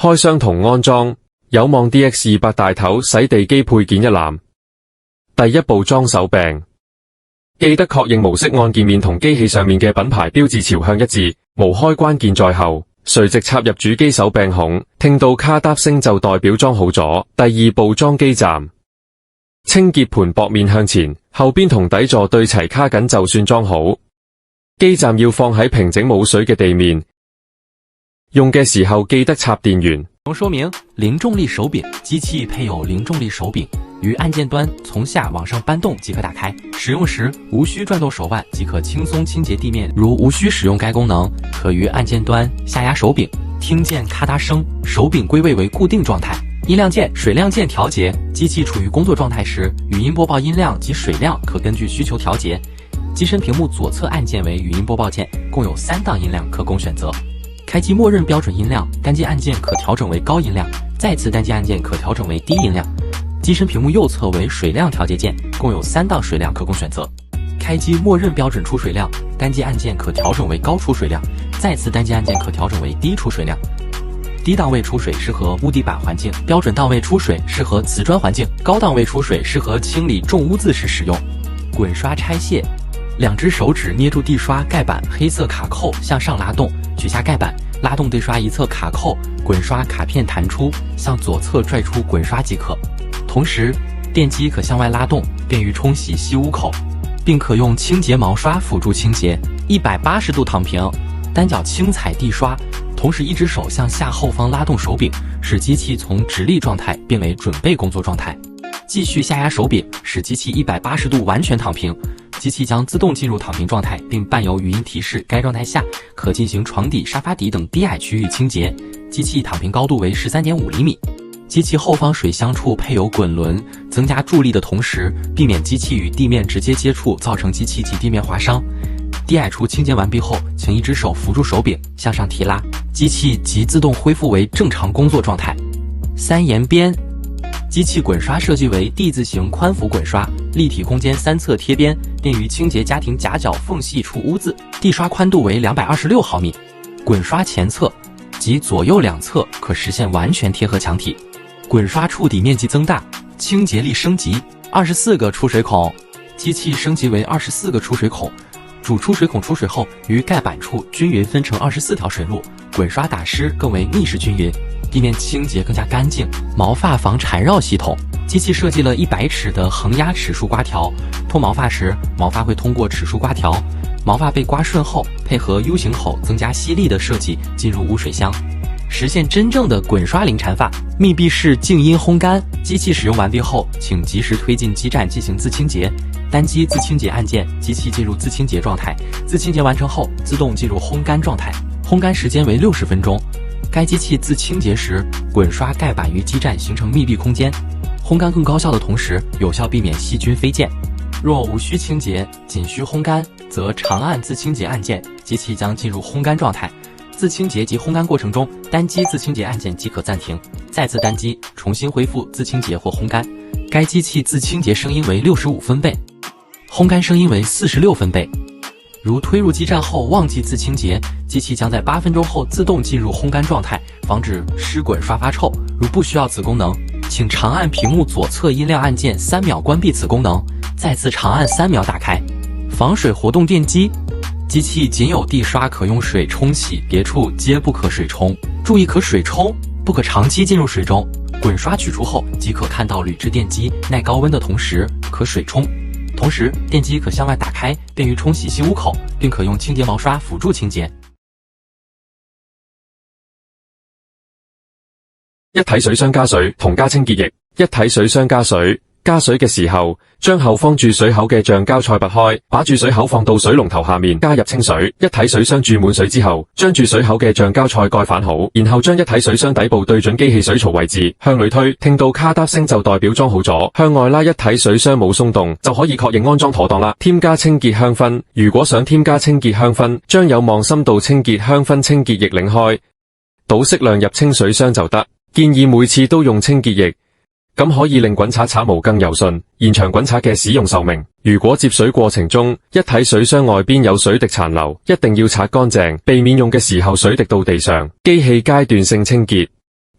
開箱同安裝，有望 DX200 大頭洗地機配件一覽。第一步裝手柄，記得確認模式按鍵面同機器上面嘅品牌標誌朝向一致，無開關鍵在後，垂直插入主機手柄孔，聽到咔嗒聲就代表裝好咗。第二步裝基站，清潔盤薄面向前，後邊同底座對齊卡緊就算裝好。基站要放喺平整冇水嘅地面，用嘅時候記得插電源。說明：零重力手柄，機器配有零重力手柄，於按鍵端從下往上搬動即可打開。使用時無需轉動手腕即可輕鬆清潔地面。如無需使用該功能，可於按鍵端下壓手柄，聽見咔嗒聲，手柄歸位為固定狀態。音量鍵、水量鍵調節，機器處於工作狀態時，語音播報音量及水量可根據需求調節。機身屏幕左側按鍵為語音播報鍵，共有3檔音量可供選擇。開機默認標準音量，單鍵按鍵可調整為高音量，再次單鍵按鍵可調整為低音量。機身屏幕右側為水量調節鍵，共有3檔水量可供選擇。開機默認標準出水量，單鍵按鍵可調整為高出水量，再次單鍵按鍵可調整為低出水量。低檔位出水適合屋地板環境，標準檔位出水適合瓷磚環境，高檔位出水適合清理重污漬時使用。滾刷拆卸，兩隻手指捏住地刷蓋板黑色卡扣向上拉動，取下蓋板，拉動地刷一側卡扣，滾刷卡片彈出，向左側拽出滾刷即可。同時，電機可向外拉動，便於沖洗吸污口，並可用清潔毛刷輔助清潔。180度躺平，單腳輕踩地刷，同時一隻手向下後方拉動手柄，使機器從直立狀態變為準備工作狀態。繼續下壓手柄，使機器180度完全躺平，機器將自動進入躺平狀態，並伴有語音提示。該狀態下可進行床底、沙發底等低矮區域清潔。機器躺平高度為13.5厘米。機器後方水箱處配有滾輪，增加助力的同時，避免機器與地面直接接觸，造成機器及地面劃傷。低矮處清潔完畢後，請一隻手扶住手柄，向上提拉，機器即自動恢復為正常工作狀態。3沿邊，機器滾刷設計為 D 字形寬幅滾刷，立體空間3側貼邊，便於清潔家庭夾角縫隙處污漬。地刷寬度為226毫米，滾刷前側及左右兩側可實現完全貼合牆體。滾刷觸底面積增大，清潔力升級。24個出水孔，機器升級為24個出水孔。主出水孔出水後，於蓋板處均勻分成24條水路，滾刷打濕更為密實均勻，地面清潔更加乾淨。毛髮防纏繞系統，機器設計了100尺的橫壓齒梳刮條，脫毛髮時，毛髮會通過齒梳刮條，毛髮被刮順後，配合 U 型口增加吸力的設計進入污水箱，實現真正的滾刷零纏髮。密閉式靜音烘乾，機器使用完畢後，請及時推進基站進行自清潔。單擊自清潔按鍵，機器進入自清潔狀態。自清潔完成後，自動進入烘乾狀態。烘乾時間為60分鐘。該機器自清潔時，滾刷蓋板與基站形成密閉空間，烘乾更高效的同時，有效避免細菌飛濺。若無需清潔，僅需烘乾，則長按自清潔按鍵，機器將進入烘乾狀態。自清潔及烘乾過程中，單擊自清潔按鍵即可暫停，再次單擊，重新恢復自清潔或烘乾。該機器自清潔聲音為65分貝，烘乾聲音為46分貝。如推入基站後忘記自清潔，機器將在8分鐘後自動進入烘乾狀態，防止濕滾刷發臭。如不需要此功能，請長按屏幕左側音量按鍵3秒關閉此功能，再次長按3秒打開。防水活動電機，機器僅有地刷可用水沖洗，別處皆不可水沖。注意可水沖，不可長期進入水中。滾刷取出後即可看到鋁製電機耐高溫的同時可水沖。同時，電機可向外打開，便於沖洗吸污口，並可用清潔毛刷輔助清潔。一體水箱加水同加清潔液。一體水箱加水。加水嘅時候，將後方注水口嘅橡膠塞拔開，把注水口放到水龍頭下面，加入清水。一體水箱注滿水之後，將注水口嘅橡膠塞蓋反好，然後將一體水箱底部對準機器水槽位置，向裏推，聽到咔嗒聲就代表裝好咗。向外拉一體水箱冇鬆動，就可以確認安裝妥當啦。添加清潔香薰，如果想添加清潔香薰，將有望深度清潔香薰清潔液擰開，倒適量入清水箱就得。建議每次都用清潔液。咁可以令滾刷刷毛更柔順，延長滾刷嘅使用壽命。如果接水過程中，一體水箱外邊有水滴殘留，一定要擦乾淨，避免用嘅時候水滴到地上。機器階段性清潔，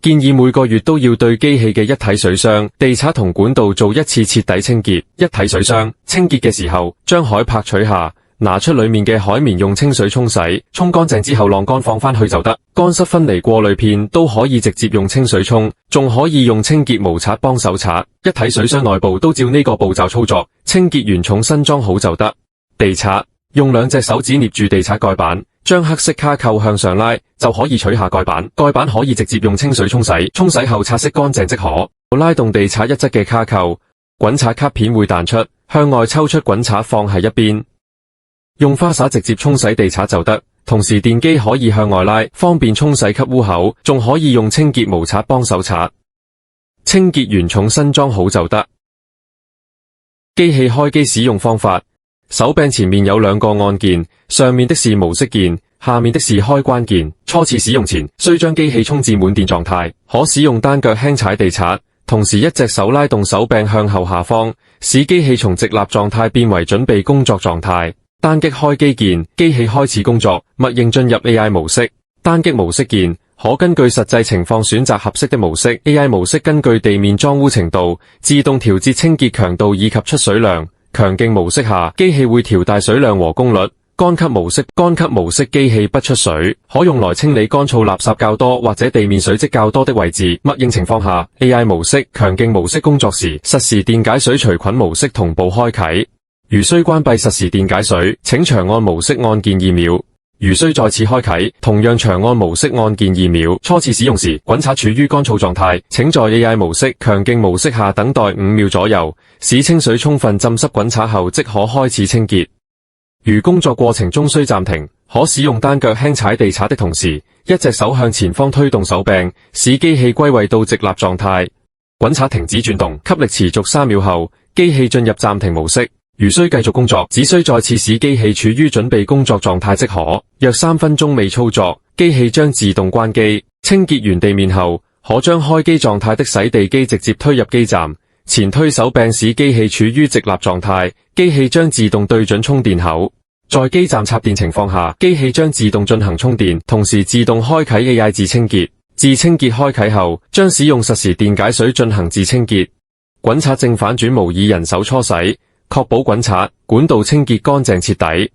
建議每個月都要對機器嘅一體水箱、地刷同管道做一次徹底清潔。一體水箱清潔嘅時候，將海柏取下，拿出裏面嘅海綿用清水沖洗，沖乾淨之後晾乾放返去就得。乾濕分離過濾片都可以直接用清水沖，仲可以用清潔毛刷幫手刷。一體水箱內部都照呢個步驟操作，清潔完重新裝好就得。地刷用2隻手指捏住地刷蓋板，將黑色卡扣向上拉，就可以取下蓋板。蓋板可以直接用清水沖洗，沖洗後擦拭乾淨即可。拉動地刷一側嘅卡扣，滾刷卡片會彈出，向外抽出滾刷放喺一邊。用花灑直接沖洗地刷就得，同時電機可以向外拉，方便沖洗吸污口，仲可以用清潔毛刷幫手刷。清潔完重新裝好就得。機器開機使用方法：手柄前面有2個按鍵，上面的是模式鍵，下面的是開關鍵。初次使用前，需將機器充至滿電狀態，可使用單腳輕踩地刷，同時一隻手拉動手柄向後下方，使機器從直立狀態變為準備工作狀態。單擊開機鍵，機器開始工作，默認進入 AI 模式。單擊模式鍵，可根據實際情況選擇合適的模式。AI 模式根據地面髒污程度，自動調節清潔強度以及出水量。強勁模式下，機器會調大水量和功率。乾級模式機器不出水，可用來清理乾燥垃圾較多或者地面水漬較多的位置。默認情況下 ，AI 模式、強勁模式工作時，實時電解水除菌模式同步開啟。如需關閉實時電解水，請長按模式按鍵2秒。如需再次開啟，同樣長按模式按鍵2秒。初次使用時，滾刷處於乾燥狀態，請在 AI 模式、強勁模式下等待5秒左右，使清水充分浸濕滾刷後即可開始清潔。如工作過程中需暫停，可使用單腳輕踩地刷的同時，一隻手向前方推動手柄，使機器歸位到直立狀態。滾刷停止轉動，吸力持續3秒後，機器進入暫停模式。如需繼續工作，只需再次使機器處於準備工作狀態即可。約3分鐘未操作，機器將自動關機。清潔完地面後，可將開機狀態的洗地機直接推入基站，前推手柄使機器處於直立狀態，機器將自動對準充電口。在基站插電情況下，機器將自動進行充電，同時自動開啟 AI 自清潔。自清潔開啟後，將使用實時電解水進行自清潔。滾刷正反轉模擬人手搓洗，確保滾刷、管道清潔乾淨徹底。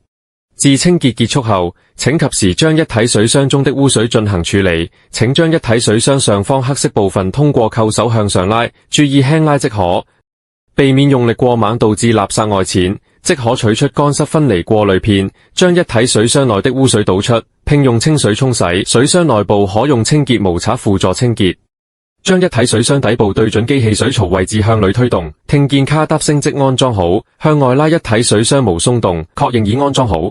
自清潔結束後，請及時將一體水箱中的污水進行處理。請將一體水箱上方黑色部分通過扣手向上拉，注意輕拉即可，避免用力過猛導致垃圾外濺。即可取出乾濕分離過濾片，將一體水箱內的污水倒出，並用清水沖洗。水箱內部可用清潔毛刷輔助清潔。將一體水箱底部對準機器水槽位置向裏推動，聽見卡嗒聲即安裝好。向外拉一體水箱無鬆動，確認已安裝好。